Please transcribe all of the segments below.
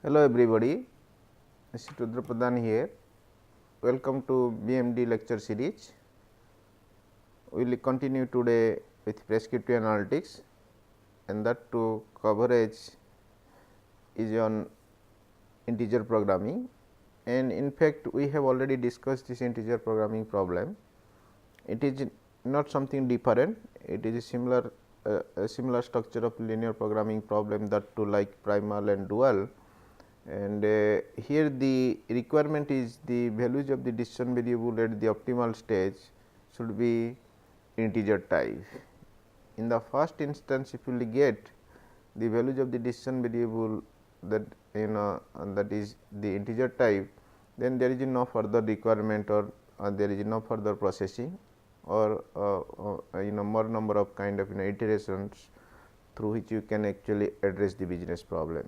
Hello everybody, Mr. Rudra Pradhan here. Welcome to BMD lecture series. We will continue today with prescriptive analytics, and that too coverage is on integer programming, and in fact, we have already discussed this integer programming problem. It is not something different, it is a similar structure of linear programming problem, that too like primal and dual. And here the requirement is the values of the decision variable at the optimal stage should be integer type. In the first instance, if you will get the values of the decision variable that that is the integer type, then there is no further requirement or there is no further processing or more number of kind of iterations through which you can actually address the business problem.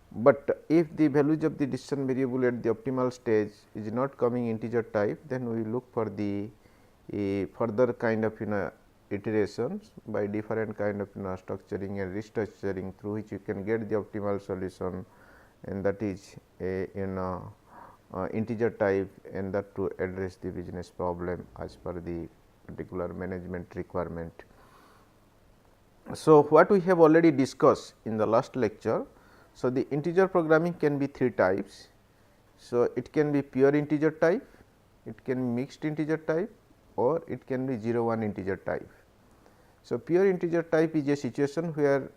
But if the values of the decision variable at the optimal stage is not coming integer type, then we look for the further kind of iterations by different kind of structuring and restructuring through which you can get the optimal solution, and that is a integer type, and that to address the business problem as per the particular management requirement. So, what we have already discussed in the last lecture. So, the integer programming can be three types. So, it can be pure integer type, it can be mixed integer type, or it can be 0-1 integer type. So, pure integer type is a situation where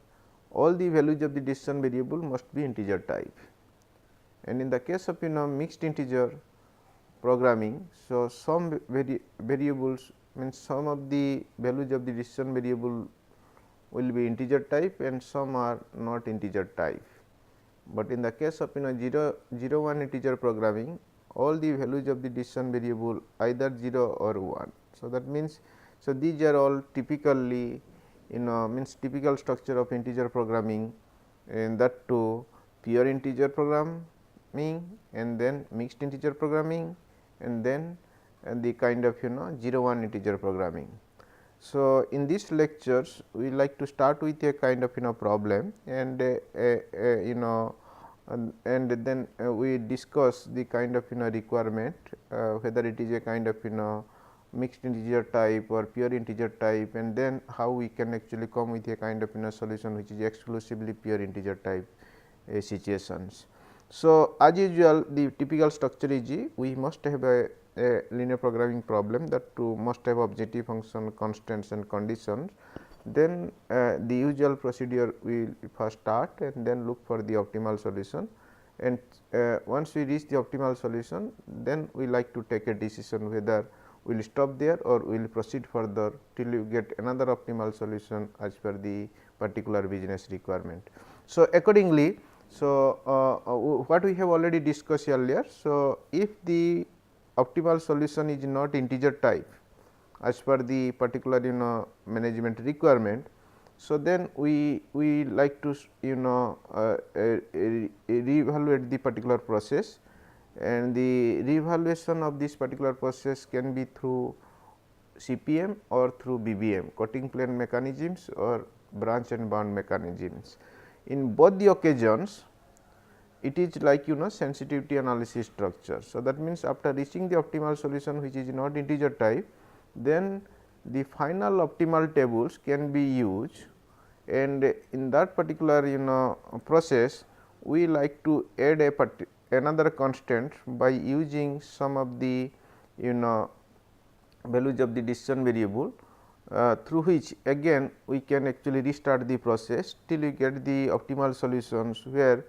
all the values of the decision variable must be integer type, and in the case of mixed integer programming. So, some variables means some of the values of the decision variable will be integer type and some are not integer type. But in the case of 0-1 integer programming, all the values of the decision variable either 0 or 1. So, that means, so these are all typically means typical structure of integer programming, and that to pure integer programming, and then mixed integer programming, and then the kind of 0-1 integer programming. So, in these lectures we like to start with a kind of problem, and and then we discuss the kind of requirement, whether it is a kind of mixed integer type or pure integer type, and then how we can actually come with a kind of solution which is exclusively pure integer type situations. So, as usual the typical structure is we must have a linear programming problem, that too must have objective function, constraints and conditions. Then the usual procedure we will first start and then look for the optimal solution, and once we reach the optimal solution, then we like to take a decision whether we will stop there or we will proceed further till you get another optimal solution as per the particular business requirement. So, accordingly, so what we have already discussed earlier. So, if the optimal solution is not integer type as per the particular management requirement, so then we like to reevaluate the particular process, and the reevaluation of this particular process can be through CPM or through BBM, cutting plane mechanisms or branch and bound mechanisms. In both the occasions, it is like sensitivity analysis structure. So, that means after reaching the optimal solution which is not integer type, then the final optimal tables can be used, and in that particular process we like to add another constant by using some of the values of the decision variable, through which again we can actually restart the process till we get the optimal solutions where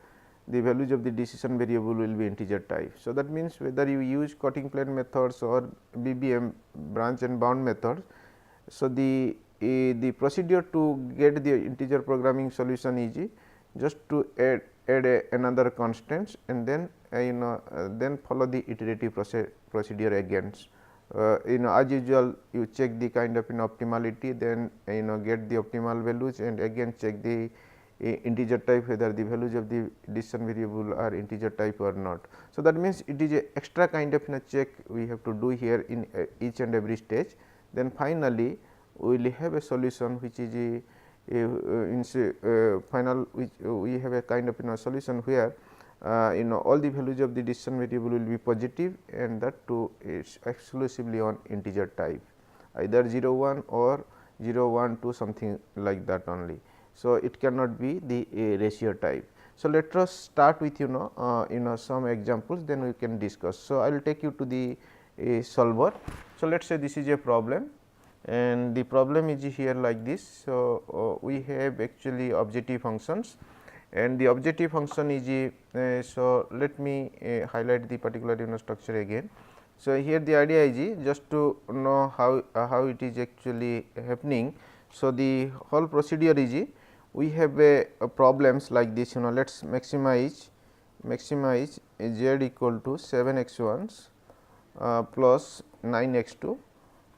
the values of the decision variable will be integer type. So, that means whether you use cutting plane methods or BBM, branch and bound methods. So, the procedure to get the integer programming solution is just to add another constants, and then then follow the iterative procedure again. As usual you check the kind of optimality, then get the optimal values, and again check the integer type whether the values of the decision variable are integer type or not. So, that means it is a extra kind of check we have to do here in each and every stage. Then finally, we will have a solution which is in final we have a kind of solution where all the values of the decision variable will be positive, and that too is exclusively on integer type, either 0 1 or 0 1 2 something like that only. So, it cannot be the ratio type. So, let us start with some examples, then we can discuss. So, I will take you to the solver. So, let us say this is a problem, and the problem is here like this. So, we have actually objective functions, and the objective function is so let me highlight the particular structure again. So, here the idea is just to know how it is actually happening. So, the whole procedure is we have a problems like this, let us maximize z equal to 7 x 1s plus 9 x 2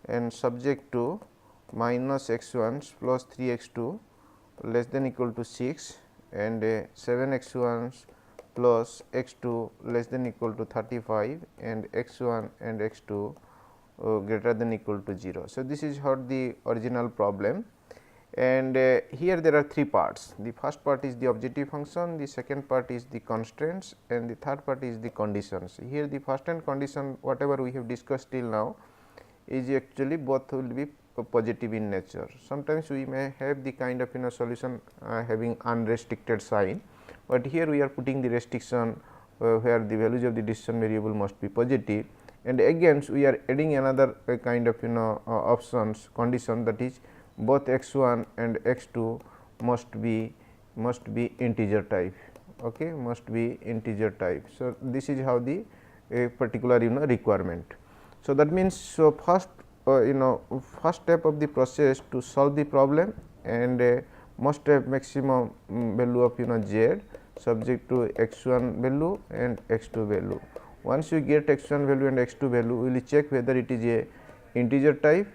and subject to minus x 1s plus 3 x 2 less than equal to 6 and 7 x 1s plus x 2 less than equal to 35 and x 1 and x 2 greater than equal to 0. So, this is what the original problem, and here there are three parts. The first part is the objective function, the second part is the constraints, and the third part is the conditions. Here the first and condition whatever we have discussed till now is actually both will be positive in nature. Sometimes we may have the kind of solution having unrestricted sign, but here we are putting the restriction where the values of the decision variable must be positive, and again we are adding another kind of options condition, that is both x 1 and x 2 must be integer type, okay, must be integer type. So, this is how the particular requirement. So, that means, so first first step of the process to solve the problem, and must have maximum value of z subject to x 1 value and x 2 value. Once you get x 1 value and x 2 value, we will check whether it is a integer type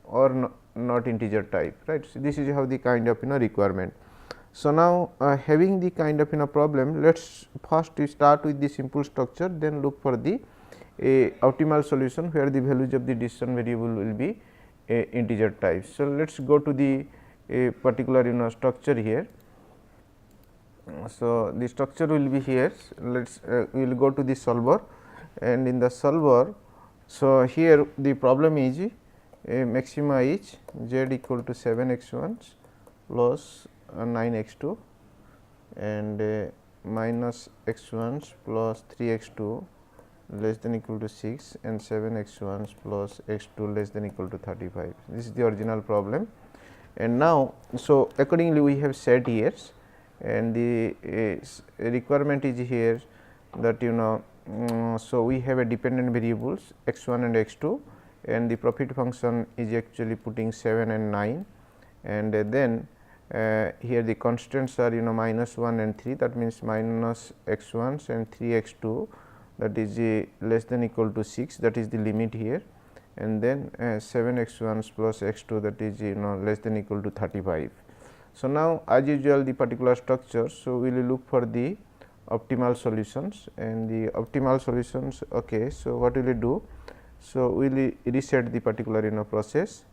or not integer type, right. So, this is how the kind of requirement. So, now having the kind of problem, let us first start with the simple structure, then look for the a optimal solution where the values of the decision variable will be integer type. So, let us go to the particular structure here. So, the structure will be here. Let us we will go to the solver, and in the solver, so here the problem is maximize z equal to 7 x 1s plus 9 x 2 and minus x 1s plus 3 x 2 less than equal to 6 and 7 x 1s plus x 2 less than equal to 35. This is the original problem, and now, so accordingly we have set here, and the requirement is here that so we have a dependent variables x 1 and x 2, and the profit function is actually putting 7 and 9, and then here the constants are minus 1 and 3, that means minus x 1s and 3 x 2, that is less than equal to 6, that is the limit here, and then 7 x 1s plus x 2, that is less than equal to 35. So, now as usual the particular structure. So, we will look for the optimal solutions, and the optimal solutions. Okay. So, what will we do? So, we will reset the particular process.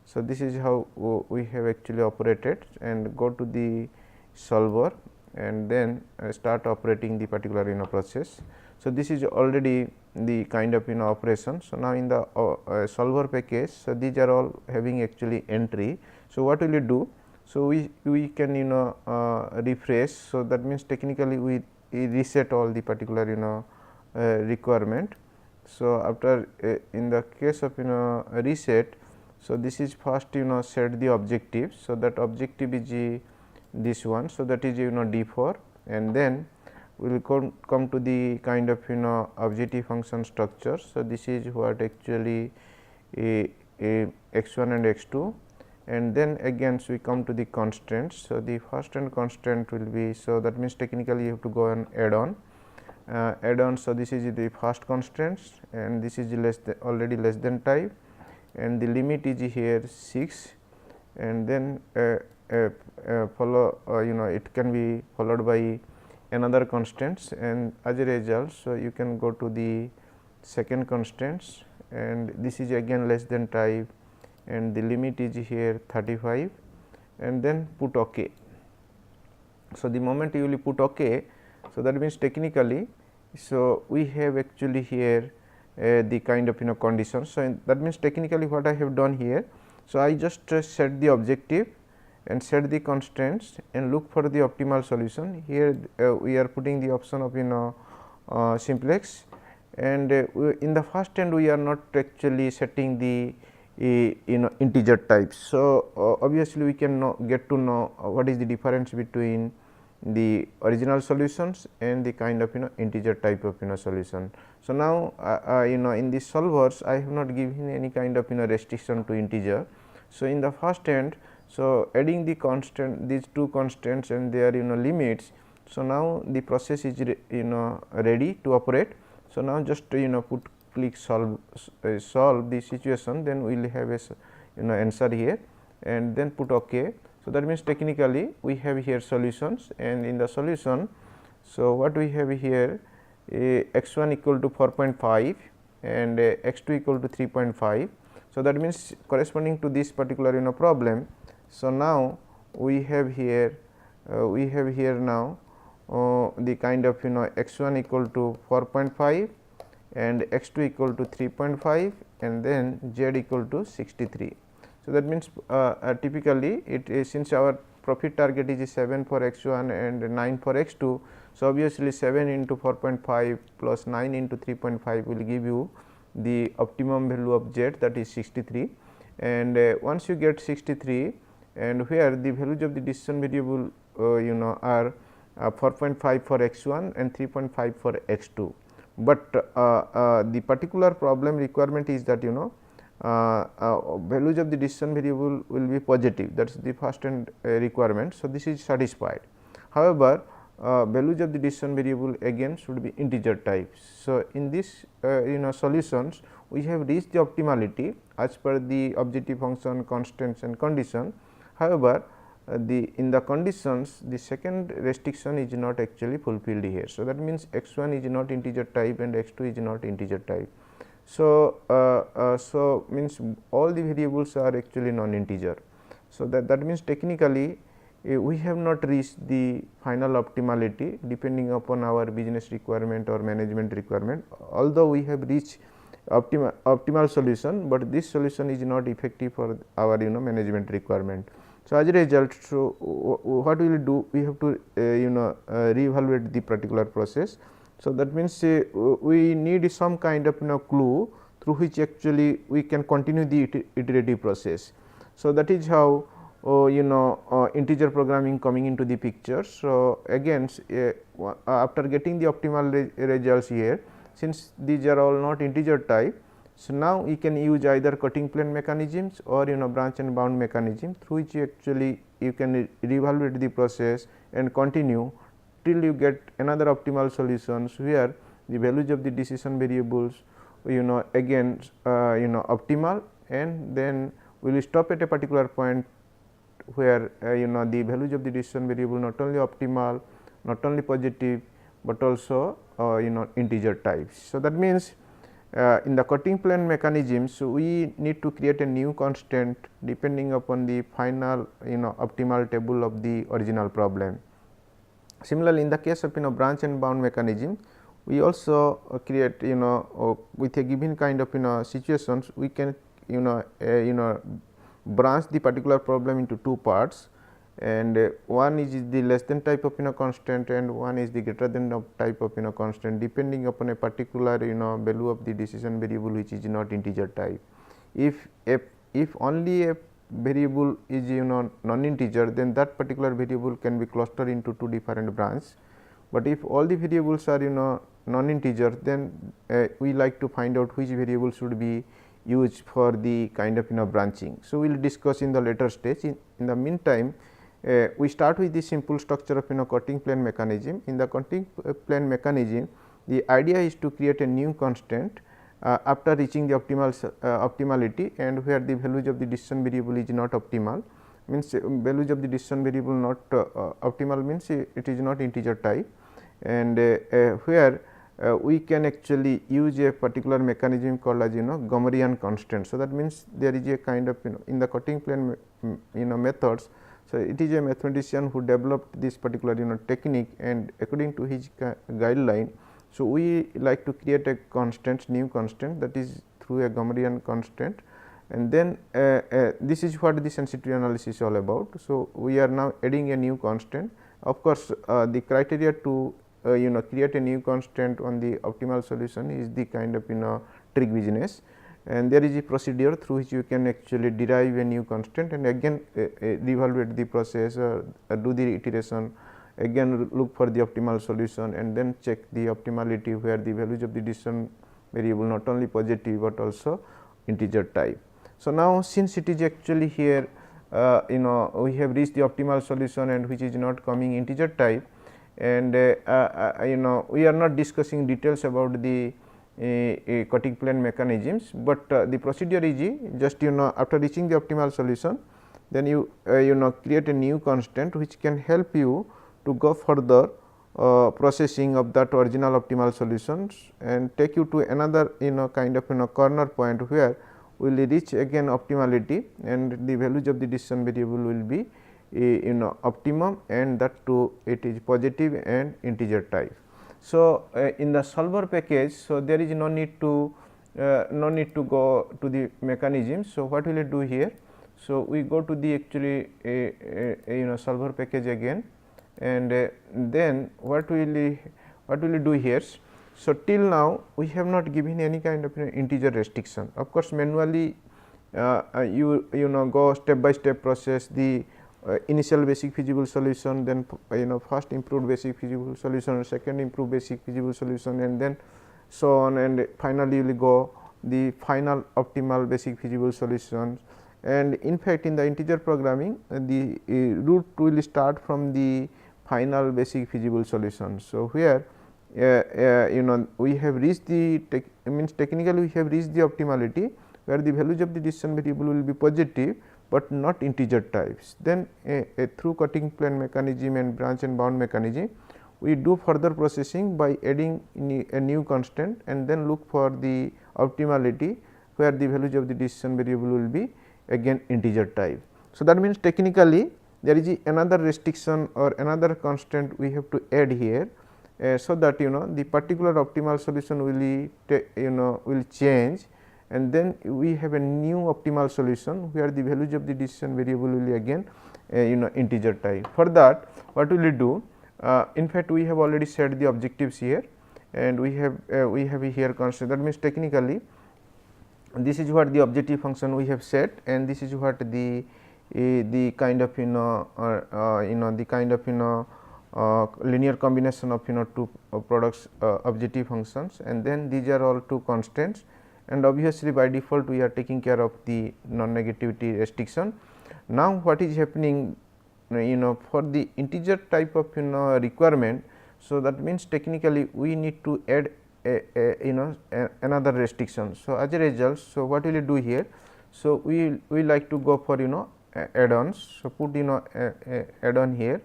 So, this is how we have actually operated, and go to the solver and then start operating the particular process. So, this is already the kind of operation. So, now in the solver package, so these are all having actually entry. So, what will you do? So, we can refresh. So, that means technically we reset all the particular requirement. So, after in the case of reset, so this is first set the objective. So, that objective is this one. So, that is D4, and then we will come to the kind of objective function structure. So, this is what actually x 1 and x 2, and then again so we come to the constraints. So, the first and constraint will be, so that means technically you have to go and add on. So, this is the first constraints, and this is already less than type, and the limit is here 6, and then follow it can be followed by another constraints, and as a result, so you can go to the second constraints, and this is again less than type, and the limit is here 35, and then put OK. So, the moment you will put OK, so that means technically, so we have actually here the kind of conditions. So, that means technically what I have done here. So, I just set the objective and set the constraints and look for the optimal solution. Here we are putting the option of simplex, and in the first end we are not actually setting the integer types. So, obviously we can get to know what is the difference between the original solutions and the kind of integer type of solution. So, now in the solvers I have not given any kind of restriction to integer. So, in the first end, so adding the constant, these two constants and their limits. So, now the process is ready to operate. So, now just put click solve the situation, then we will have a answer here and then put OK. So, that means technically we have here solutions, and in the solution, so what we have here x 1 equal to 4.5 and x 2 equal to 3.5. So, that means corresponding to this particular problem. So, now we have here now the kind of x 1 equal to 4.5 and x 2 equal to 3.5 and then z equal to 63. So, that means typically it is, since our profit target is 7 for x 1 and 9 for x 2. So, obviously 7 into 4.5 plus 9 into 3.5 will give you the optimum value of z, that is 63, and once you get 63 and where the values of the decision variable are 4.5 for x 1 and 3.5 for x 2. But the particular problem requirement is that values of the decision variable will be positive, that is the first end requirement. So, this is satisfied. However, values of the decision variable again should be integer types. So, in this solutions we have reached the optimality as per the objective function, constraints and condition. However, in the conditions, the second restriction is not actually fulfilled here. So, that means x 1 is not integer type and x 2 is not integer type. So, so means all the variables are actually non-integer. So, that means technically we have not reached the final optimality depending upon our business requirement or management requirement, although we have reached optimal solution, but this solution is not effective for our management requirement. So, as a result, so what we will do, we have to reevaluate the particular process. So, that means we need some kind of clue through which actually we can continue the iterative process. So, that is how integer programming coming into the picture. So, again after getting the optimal results here, since these are all not integer type. So, now we can use either cutting plane mechanisms or branch and bound mechanism, through which actually you can reevaluate the process and continue till you get another optimal solutions, where the values of the decision variables again optimal, and then we will stop at a particular point where the values of the decision variable not only optimal, not only positive, but also integer types. So, that means in the cutting plane mechanisms, we need to create a new constant depending upon the final optimal table of the original problem. Similarly, in the case of branch and bound mechanism, we also create with a given kind of situations, we can branch the particular problem into two parts, and one is the less than type of constant and one is the greater than of type of constant, depending upon a particular value of the decision variable which is not integer type. If only a variable is non-integer, then that particular variable can be clustered into two different branches. But if all the variables are non-integer, then we like to find out which variable should be used for the kind of branching. So, we will discuss in the later stage. In the meantime, we start with the simple structure of cutting plane mechanism. In the cutting plane mechanism, the idea is to create a new constant after reaching the optimality, and where the values of the decision variable is not optimal, means values of the decision variable not optimal, means it is not integer type, and where we can actually use a particular mechanism called as Gomerian constraint. So, that means there is a kind of in the cutting plane methods. So, So, it is a mathematician who developed this particular technique, and according to his guideline. So, we like to create a constant, new constant, that is through a Gamarian constraint, and then this is what the sensitivity analysis is all about. So, we are now adding a new constant. Of course, the criteria to create a new constant on the optimal solution is the kind of trick business, and there is a procedure through which you can actually derive a new constant and again reevaluate the process or do the iteration, again look for the optimal solution and then check the optimality where the values of the decision variable not only positive, but also integer type. So, now since it is actually here we have reached the optimal solution and which is not coming integer type, and we are not discussing details about the cutting plane mechanisms, but the procedure is just after reaching the optimal solution, then you create a new constant which can help you to go further processing of that original optimal solutions and take you to another kind of corner point where we will reach again optimality, and the values of the decision variable will be optimum, and that too it is positive and integer type. So, in the solver package, so there is no need to go to the mechanism. So, what will it do here? So, we go to the actually solver package again, and then what will we do here? So, till now we have not given any kind of integer restriction. Of course, manually you go step by step process the initial basic feasible solution, then first improved basic feasible solution, second improved basic feasible solution, and then so on, and finally you will go the final optimal basic feasible solutions. And in fact, in the integer programming the route will start from the final basic feasible solution. So, where we have reached the means technically we have reached the optimality where the values of the decision variable will be positive, but not integer types. Then through cutting plane mechanism and branch and bound mechanism, we do further processing by adding a new constant and then look for the optimality where the values of the decision variable will be again integer type. So, that means technically there is another restriction or another constant we have to add here. So that the particular optimal solution will change, and then we have a new optimal solution where the values of the decision variable will be again integer type. For that, what will we do? In fact, we have already set the objectives here, and we have here constant. That means technically this is what the objective function we have set, and this is what the kind of the kind of linear combination of two products objective functions, and then these are all two constants, and obviously by default we are taking care of the non-negativity restriction. Now, what is happening for the integer type of requirement. So, that means technically we need to add another restriction. So, as a result, so what will you do here? So, we like to go for add-ons. So, put add-on here,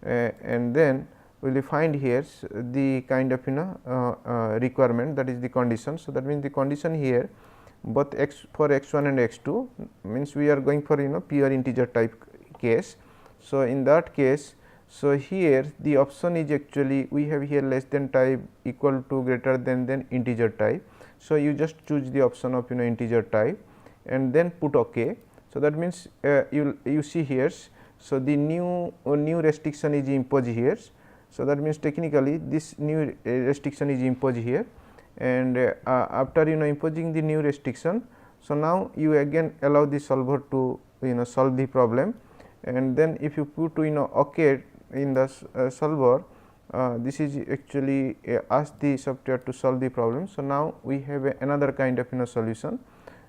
and then we will find here the kind of requirement, that is the condition. So, that means the condition here both for x1 and x2 means we are going for pure integer type case. So, in that case, so here the option is actually we have here less than type, equal to, greater than integer type. So, you just choose the option of integer type and then put OK. So, that means you see here. So, the new restriction is imposed here. So, that means technically this new restriction is imposed here, and after imposing the new restriction. So, now you again allow the solver to solve the problem, and then if you put OK in the solver, this is actually ask the software to solve the problem. So, now we have another kind of solution.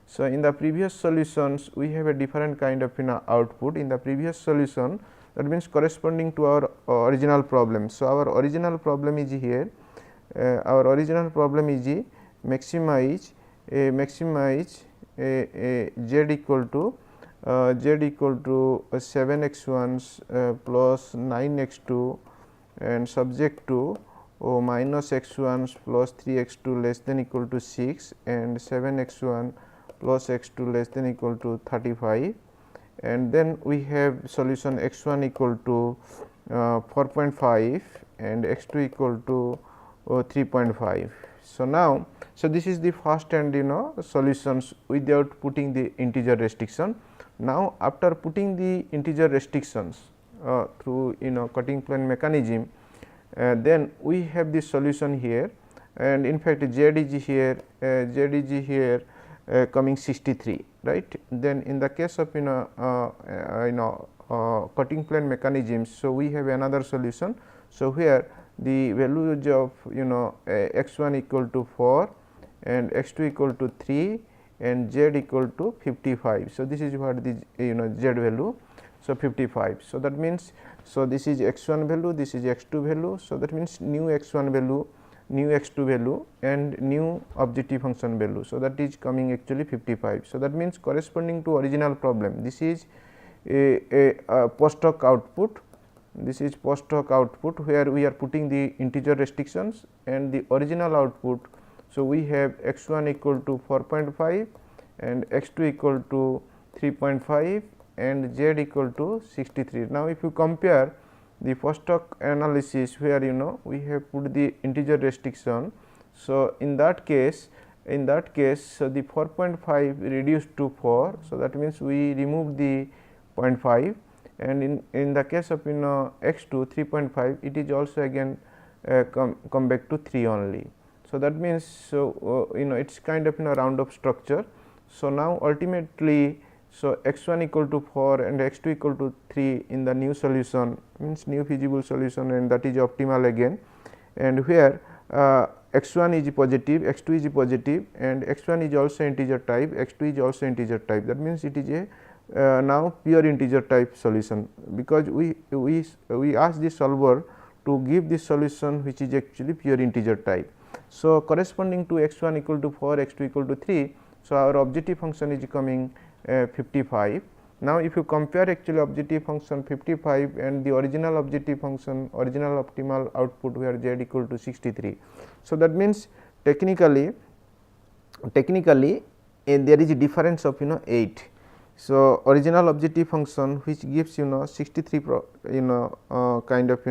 So, in the previous solutions we have a different kind of output. In the previous solution, that means corresponding to our original problem. So, our original problem is here, our original problem is maximize z equal to 7x1 plus 9x2 and subject to minus x1 plus 3x2 less than equal to 6 and 7x1 plus x2 less than equal to 35, and then we have solution x 1 equal to 4.5 and x 2 equal to 3.5. So, now, so this is the first and solutions without putting the integer restriction. Now, after putting the integer restrictions through cutting plane mechanism, then we have this solution here, and in fact, z is here coming 63, right. Then in the case of cutting plane mechanisms, so we have another solution. So, here the values of x 1 equal to 4 and x 2 equal to 3 and z equal to 55. So, this is what the z value. So, 55. So, that means, so this is x 1 value, this is x 2 value. So, that means new x 1 value, new x 2 value and new objective function value. So, that is coming actually 55. So, that means corresponding to original problem, this is a post hoc output, this is post hoc output where we are putting the integer restrictions and the original output. So, we have x 1 equal to 4.5 and x 2 equal to 3.5 and z equal to 63. Now, if you compare the post hoc analysis where we have put the integer restriction. So, in that case so the 4.5 reduced to 4. So, that means we remove the 0.5, and in the case of x 2 3.5, it is also again come back to 3 only. So, that means, so it is kind of round up structure. So, now ultimately, so x 1 equal to 4 and x 2 equal to 3 in the new solution means new feasible solution, and that is optimal again, and where x 1 is positive, x 2 is positive and x 1 is also integer type, x 2 is also integer type. That means, it is a now pure integer type solution, because we ask the solver to give this solution which is actually pure integer type. So, corresponding to x 1 equal to 4, x 2 equal to 3. So, our objective function is coming 55. Now, if you compare actually objective function 55 and the original objective function, original optimal output where z equal to 63. So, that means technically there is a difference of 8. So, original objective function which gives 63 kind of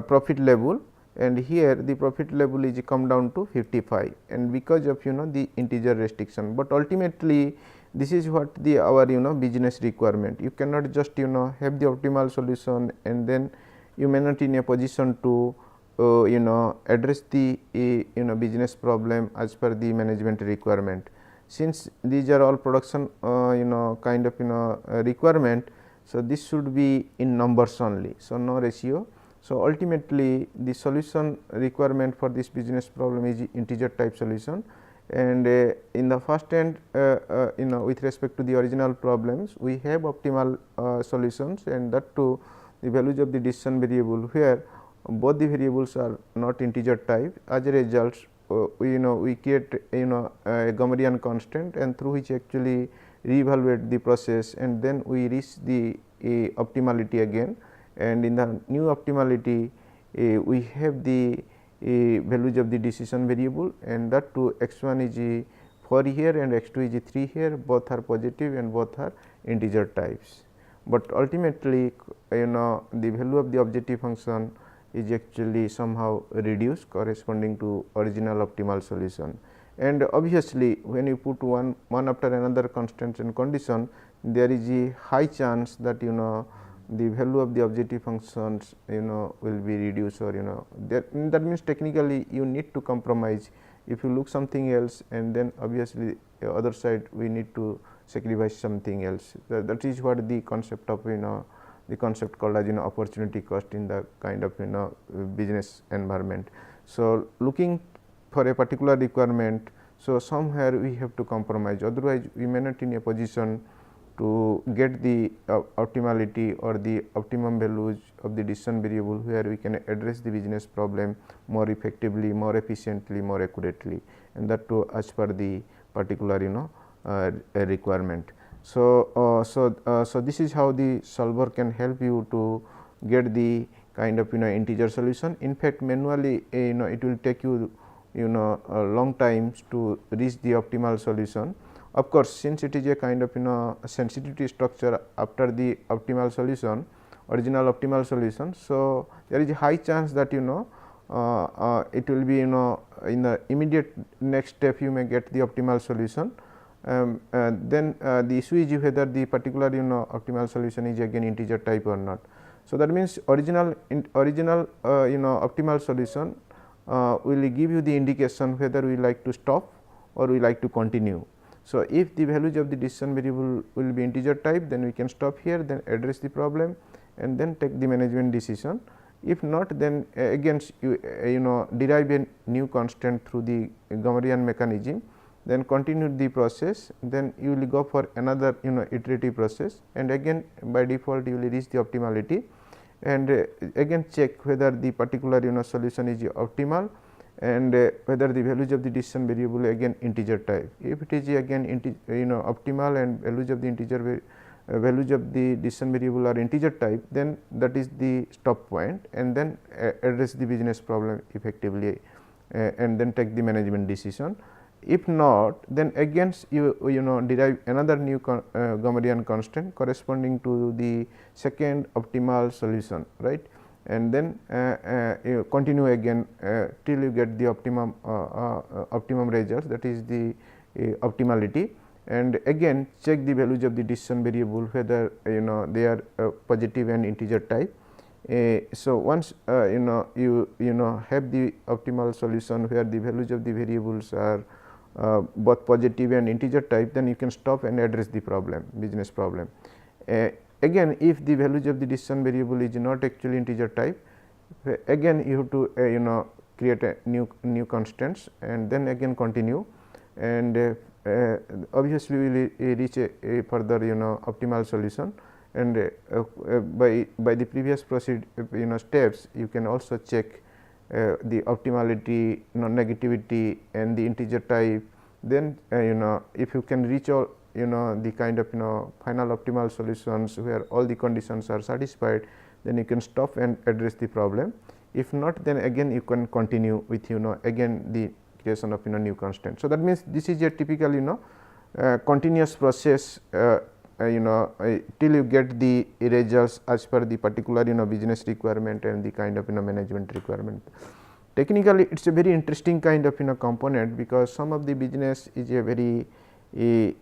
profit level, and here the profit level is come down to 55, and because of the integer restriction, but ultimately this is what the our business requirement. You cannot just have the optimal solution and then you may not in a position to address the business problem as per the management requirement. Since these are all production kind of requirement, so this should be in numbers only, so no ratio. So, ultimately the solution requirement for this business problem is integer type solution, and in the first end with respect to the original problems we have optimal solutions, and that too the values of the decision variable where both the variables are not integer type. As a result, we create a Gamarian constant, and through which actually reevaluate the process, and then we reach the optimality again, and in the new optimality we have the values of the decision variable, and that too x 1 is 4 here and x 2 is 3 here, both are positive and both are integer types. But ultimately the value of the objective function is actually somehow reduced corresponding to original optimal solution. And obviously, when you put one after another constraints and condition, there is a high chance that the value of the objective functions will be reduced, or that means technically you need to compromise. If you look something else, and then obviously the other side we need to sacrifice something else. That is what the concept of the concept called as opportunity cost in the kind of business environment. So, looking for a particular requirement, so somewhere we have to compromise, otherwise we may not in a position to get the optimality or the optimum values of the decision variable where we can address the business problem more effectively, more efficiently, more accurately, and that too as per the particular requirement. So, so this is how the solver can help you to get the kind of integer solution. In fact, manually it will take you a long times to reach the optimal solution. Of course, since it is a kind of sensitivity structure after the optimal solution, original optimal solution. So, there is a high chance that it will be in the immediate next step you may get the optimal solution. Then the issue is whether the particular optimal solution is again integer type or not. So, that means original optimal solution will give you the indication whether we like to stop or we like to continue. So, if the values of the decision variable will be integer type, then we can stop here, then address the problem and then take the management decision. If not, then again you derive a new constraint through the Gamarian mechanism, then continue the process, then you will go for another iterative process, and again by default you will reach the optimality, and again check whether the particular solution is optimal, and whether the values of the decision variable again integer type. If it is again optimal and values of the integer values of the decision variable are integer type, then that is the stop point, and then address the business problem effectively and then take the management decision. If not, then again you derive another new Gamarian constant corresponding to the second optimal solution, right, and then you continue again till you get the optimum results, that is the optimality, and again check the values of the decision variable whether they are positive and integer type. So, once you have the optimal solution where the values of the variables are both positive and integer type, then you can stop and address the problem, business problem. Again, if the values of the decision variable is not actually integer type, again you have to create a new constants and then again continue, and obviously we will reach a further optimal solution, and by the previous steps you can also check the optimality, non-negativity and the integer type. Then if you can reach all the kind of final optimal solutions where all the conditions are satisfied, then you can stop and address the problem. If not, then again you can continue with again the creation of new constant. So, that means this is a typical continuous process till you get the results as per the particular business requirement and the kind of management requirement. Technically, it is a very interesting kind of component, because some of the business is a very key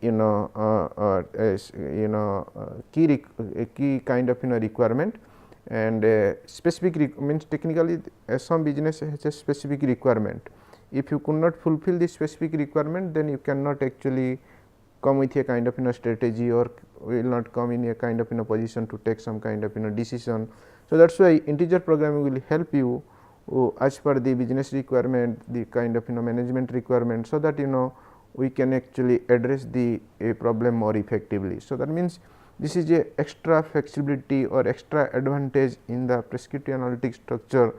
kind of requirement, and specific means technically some business has a specific requirement. If you could not fulfill the specific requirement, then you cannot actually come with a kind of strategy, or will not come in a kind of position to take some kind of decision. So, that is why integer programming will help you as per the business requirement, the kind of management requirement, so that we can actually address the problem more effectively. So, that means this is a extra flexibility or extra advantage in the prescriptive analytic structure,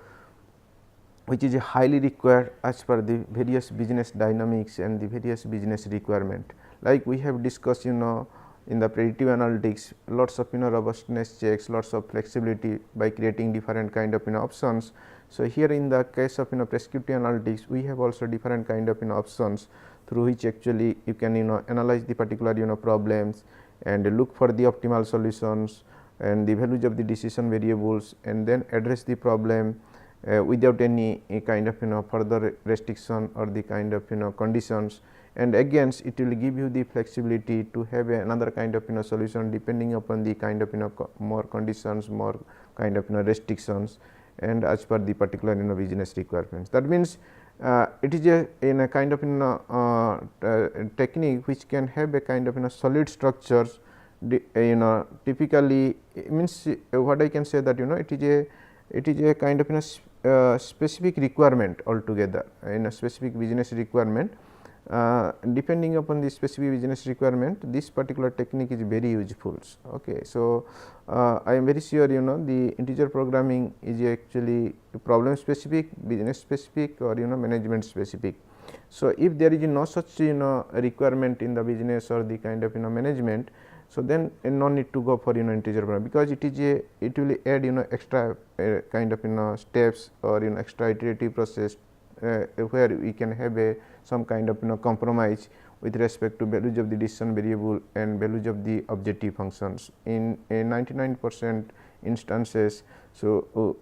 which is highly required as per the various business dynamics and the various business requirement. Like we have discussed in the predictive analytics, lots of robustness checks, lots of flexibility by creating different kind of options. So, here in the case of prescriptive analytics, we have also different kind of options through which actually you can analyze the particular problems and look for the optimal solutions and the values of the decision variables, and then address the problem without any kind of further restriction or the kind of conditions. And again it will give you the flexibility to have another kind of solution depending upon the kind of more conditions, more kind of restrictions, and as per the particular business requirements. That means it is a kind of technique which can have a kind of solid structures. Typically means what I can say that it is a kind of specific requirement altogether, in a specific business requirement. Depending upon the specific business requirement, this particular technique is very useful. Okay. So, I am very sure the integer programming is actually problem specific, business specific, or management specific. So, if there is no such requirement in the business or the kind of management, so then no need to go for integer programming, because it is it will add extra kind of steps or extra iterative process where we can have some kind of compromise with respect to values of the decision variable and values of the objective functions. In 99% instances, so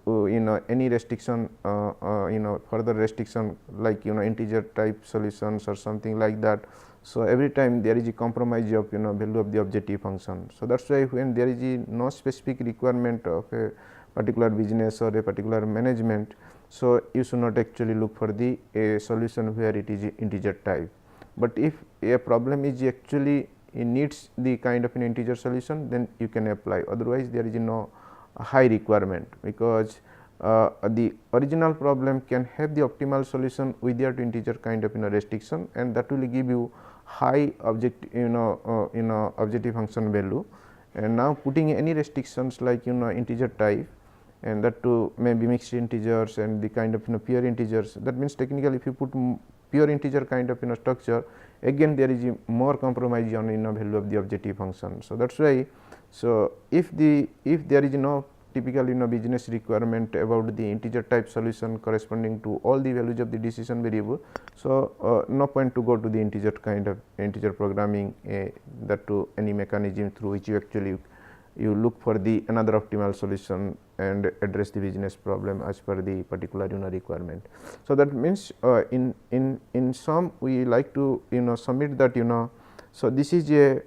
any restriction further restriction like integer type solutions or something like that. So, every time there is a compromise of value of the objective function. So, that is why when there is no specific requirement of a particular business or a particular management, so you should not actually look for the solution where it is integer type. But if a problem is actually needs the kind of an integer solution, then you can apply, otherwise there is no high requirement, because the original problem can have the optimal solution without integer kind of restriction, and that will give you high objective function value. And now putting any restrictions like integer type, and that too may be mixed integers and the kind of pure integers. That means technically if you put pure integer kind of structure, again there is more compromise on value of the objective function. So, that is why, so if there is no typical business requirement about the integer type solution corresponding to all the values of the decision variable. So, no point to go to the integer kind of integer programming, that to any mechanism through which you actually you look for the another optimal solution and address the business problem as per the particular requirement. So, that means in sum we like to submit that so this is a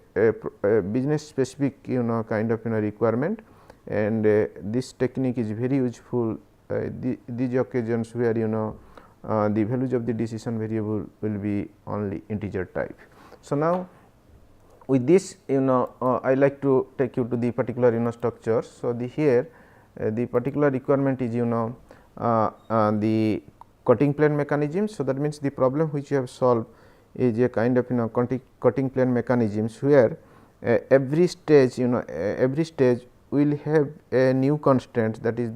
business specific kind of requirement, and this technique is very useful these occasions where the values of the decision variable will be only integer type. So, now with this I like to take you to the particular structure. So, the here the particular requirement is the cutting plane mechanism. So, that means the problem which you have solved is a kind of cutting plane mechanisms where every stage will have a new constraint, that is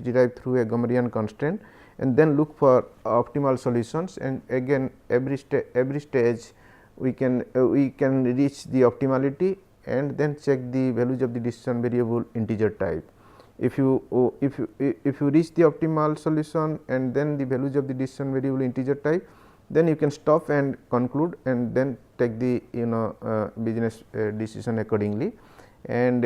derived through a Gamarian constraint, and then look for optimal solutions, and again every stage we can reach the optimality and then check the values of the decision variable integer type. If you reach the optimal solution and then the values of the decision variable integer type, then you can stop and conclude and then take the business decision accordingly. And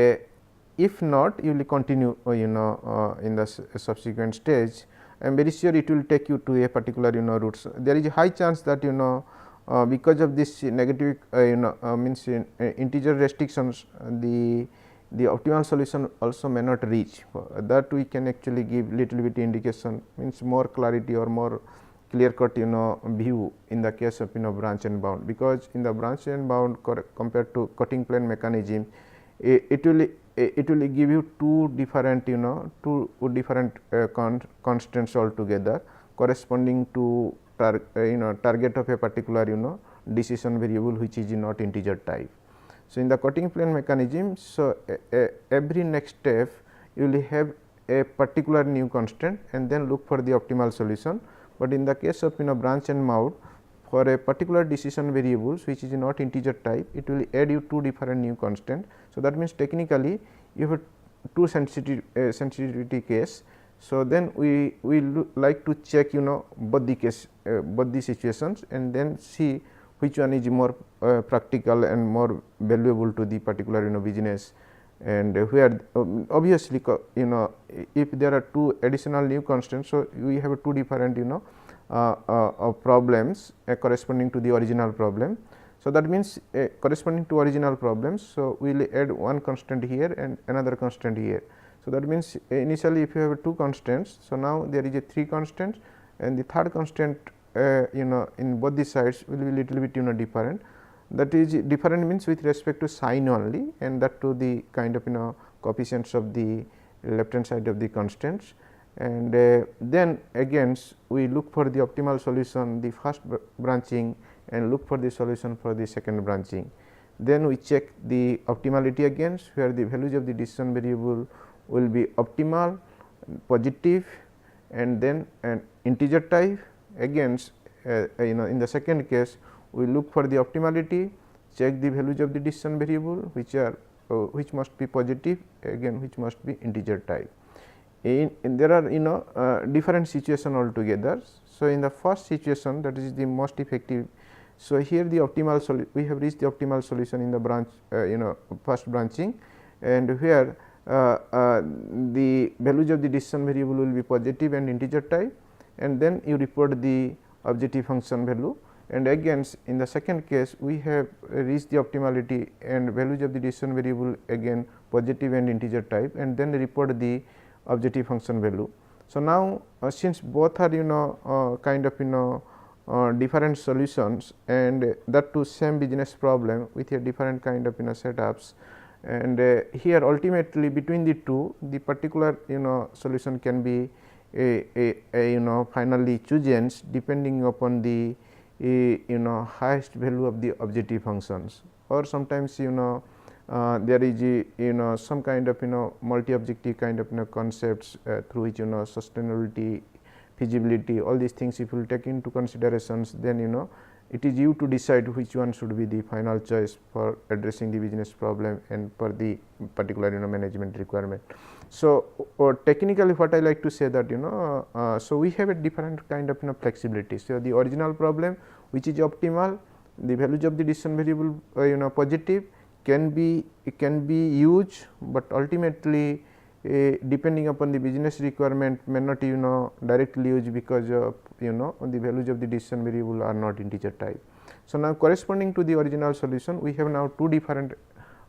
if not, you will continue in the subsequent stage. I am very sure it will take you to a particular routes. There is a high chance that because of this negative means integer restrictions, the optimal solution also may not reach. That we can actually give little bit indication, means more clarity or more clear cut view in the case of branch and bound, because in the branch and bound compared to cutting plane mechanism, it will give you two different constraints altogether corresponding to target of a particular decision variable which is not integer type. So, in the cutting plane mechanism, so every next step you will have a particular new constraint and then look for the optimal solution. But in the case of branch and bound, for a particular decision variables which is not integer type, it will add you two different new constraints. So, that means technically you have two sensitivity case. So, then we like to check both the case both the situations and then see which one is more practical and more valuable to the particular business, and where obviously if there are two additional new constraints. So, we have two different problems corresponding to the original problem. So, that means corresponding to original problems. So, we will add one constraint here and another constraint here. So, that means initially if you have two constraints. So, now there is a three constraints and the third constraint in both the sides will be little bit different. That is different means with respect to sign only, and that to the kind of coefficients of the left hand side of the constraints. And then again we look for the optimal solution the first branching and look for the solution for the second branching. Then we check the optimality again, where the values of the decision variable will be optimal, positive, and then an integer type. Again in the second case we look for the optimality, check the values of the decision variable which are which must be positive, again which must be integer type. there are different situation altogether. So, in the first situation, that is the most effective. So, here the optimal we have reached the optimal solution in the branch first branching, and where the values of the decision variable will be positive and integer type, and then you report the objective function value. And again, in the second case, we have reached the optimality and values of the decision variable again positive and integer type, and then report the objective function value. So, now since both are kind of different solutions, and that to same business problem with a different kind of setups, and here ultimately between the two, the particular solution can be finally chosen depending upon the highest value of the objective functions, or sometimes there is some kind of multi objective kind of concepts through which sustainability, feasibility, all these things if you will take into considerations, then it is you to decide which one should be the final choice for addressing the business problem and for the particular management requirement. So, technically what I like to say that so we have a different kind of flexibility. So, the original problem which is optimal, the values of the decision variable positive can be used, but ultimately depending upon the business requirement may not directly used, because of the values of the decision variable are not integer type. So, now corresponding to the original solution, we have now two different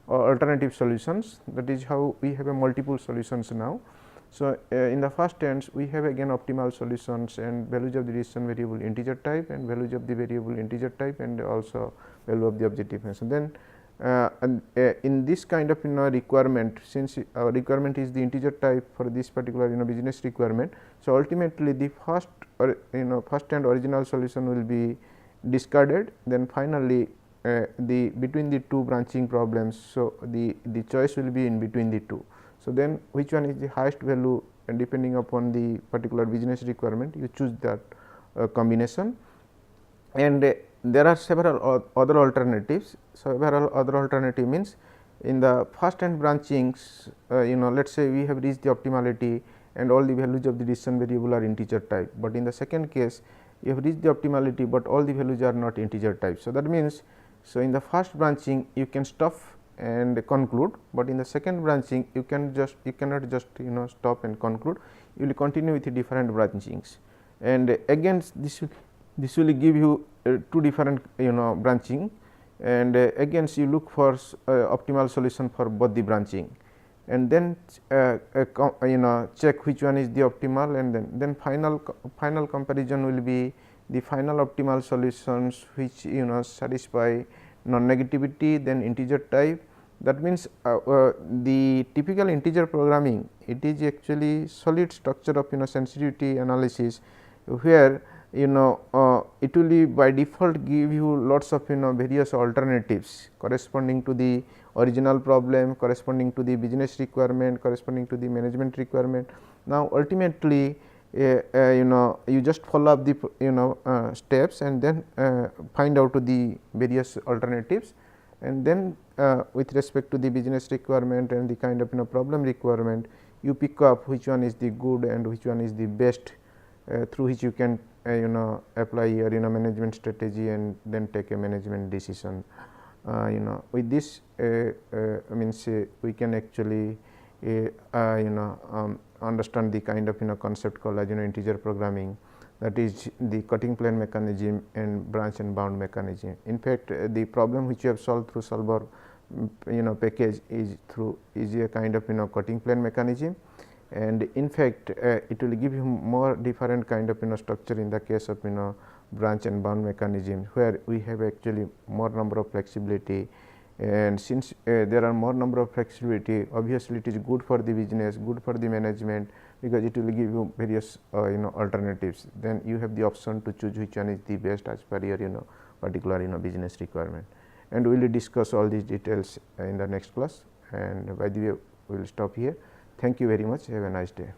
alternative solutions, that is how we have a multiple solutions now. So, in the first instance we have again optimal solutions and values of the decision variable integer type and values of the variable integer type and also value of the objective function. Then in this kind of requirement, since our requirement is the integer type for this particular business requirement. So, ultimately the first or first and original solution will be discarded, then finally the between the two branching problems. So, the choice will be in between the two. So, then which one is the highest value, and depending upon the particular business requirement you choose that combination, and there are several other alternatives. Several other alternative means in the first and branchings let us say we have reached the optimality and all the values of the decision variable are integer type, but in the second case you have reached the optimality, but all the values are not integer type. So, that means, so in the first branching you can stop and conclude, but in the second branching you cannot just stop and conclude, you will continue with the different branchings, and again this will give you two different branching, and again you look for optimal solution for both the branching, and then check which one is the optimal, and then final comparison will be the final optimal solutions which satisfy non-negativity, then integer type. That means, the typical integer programming, it is actually solid structure of sensitivity analysis, where it will be by default give you lots of various alternatives corresponding to the original problem, corresponding to the business requirement, corresponding to the management requirement. Now, ultimately you just follow up the steps and then find out the various alternatives, and then with respect to the business requirement and the kind of problem requirement, you pick up which one is the good and which one is the best through which you can apply your management strategy and then take a management decision. With this means we can actually understand the kind of concept called as integer programming, that is the cutting plane mechanism and branch and bound mechanism. In fact, the problem which you have solved through solver package is a kind of cutting plane mechanism, and in fact it will give you more different kind of structure in the case of branch and bound mechanism, where we have actually more number of flexibility, and since there are more number of flexibility, obviously it is good for the business, good for the management, because it will give you various alternatives. Then you have the option to choose which one is the best as per your particular business requirement, and we will discuss all these details in the next class, and by the way we will stop here. Thank you very much. Have a nice day.